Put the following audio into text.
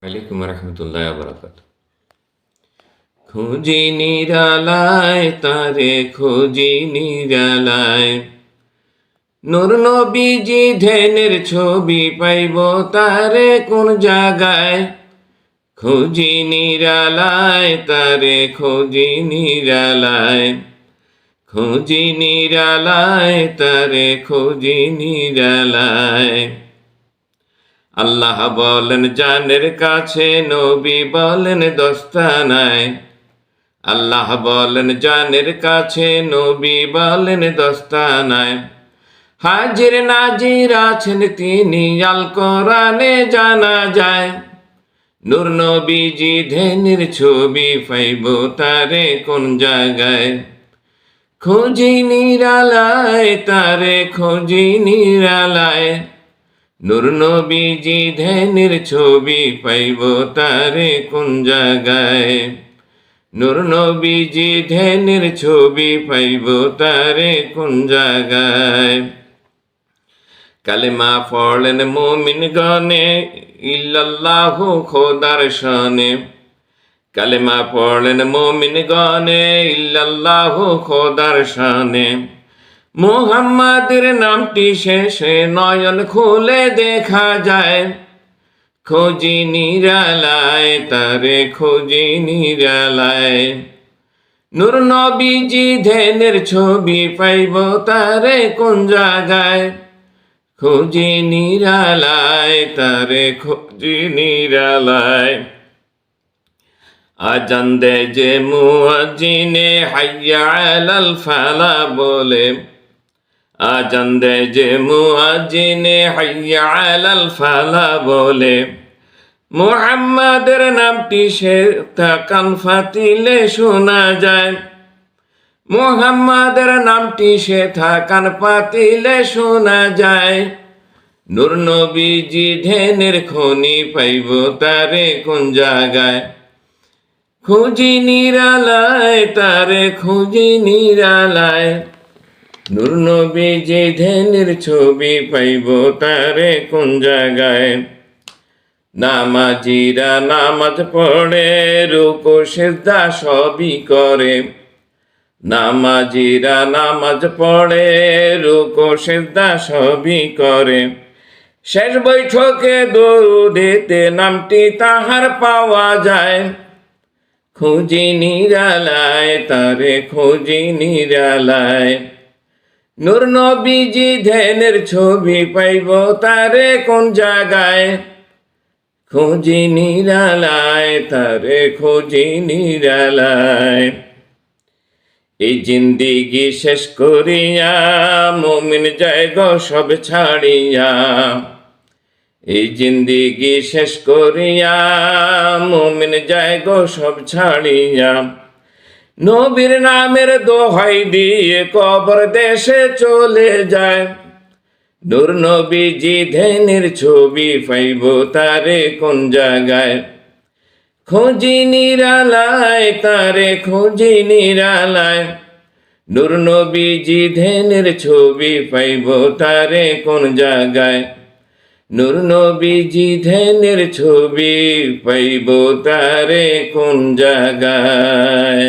আলাইকুম রহমতুল্লাহ বরকাত। খুঁজি নিরালায় তারে খুঁজি নিরালায়, নূর নবীজি ধ্যানের ছবি পাইব তারে কোন জায়গায়। খুঁজি নিরালায় তারে খুঁজি নিরালায়, খুঁজি নিরালায় তারে খুঁজি নিরালায়। আল্লাহ বলেন জানের কাছে, নবী বলেন দস্তানায়। আল্লাহ বলেন জানের কাছে, নবী বলেন দস্তানায়। হাজির নাজির আছেন তিনি, আল কোরআনে জানা যায়। নূর নবীজি ধ্যানের ছবি পাইব তারে কোন জায়গায়। খুঁজি নিরালায় তারে খুঁজি নিরালায়, নূর নবীজি ধ্যানের ছবি পাইব তারে কোন জায়গায়। নূর নবীজি ধ্যানের ছবি পাইব তারে কোন জায়গায়। কালেমা পড়লেন মুমিন গণে, ইল্লাল্লাহু খোদার শানে। কালেমা পড়লেন মুমিন গণে, ইল্লাল্লাহু খোদার শানে। মুহাম্মাদের নামটি শেষে নয়ন খুলে দেখা যায়। খুঁজি নিরালায় তারে খুঁজি নিরালায়, নূর নবীজি ধ্যানের ছবি পাইব তারে কোন জায়গায়। খুঁজি নিরালায় তারে খুঁজি নিরালায়। আজান দে যে মুয়াজ্জিনে হাইয়া আলাল ফালা বলে, আজান দে যে মুয়াজ্জিনে হাইয়া আলাল ফালা বলে। মুহাম্মাদের নামটি সে কান ফাতিলে শোনা যায়। মুহাম্মাদের নামটি সে কান পাতিলে শোনা যায়। নূর নবীজি ধ্যানের খনি পাইব তারে কোন জায়গায়। খুঁজি নিরালায় তারে খুঁজি নিরালায়, নূর নবীজি ধ্যানের ছবি পাইব তারে কোন জায়গায়। নামাজিরা নামাজ পড়ে, রুকু সিজদা সবই করে। নামাজিরা নামাজ পড়ে, রুকু সিজদা সবই করে। শেষ বৈঠকে দরুদেতে নামটি তাহার পাওয়া যায়। খুঁজি নিরালায় তারে খুঁজি নিরালায়, নূর নবীজি ধ্যানের ছবি পাইব তারে কোন জায়গায়। খুঁজি নিরালায় তারে খুঁজি নিরালায়। এই জিন্দিগি শেষ করিয়া মুমিন যায় গো সব ছাড়িয়া। এই জিন্দিগি শেষ করিয়া মুমিন যায় গো সব ছাড়িয়া। নবীর নামের দোহাই দিয়ে কবর দেশে চলে যায়। নূর নবীজি ধ্যানের ছবি পাইব তারে কোন জায়গায়। খুঁজি নিরালায় তারে খুঁজি নিরালায়, নূর নবীজি ধ্যানের ছবি পাইব তারে কোন জায়গায়। নূর নবীজি ধ্যানের ছবি পাইব তারে কোন জায়গায়।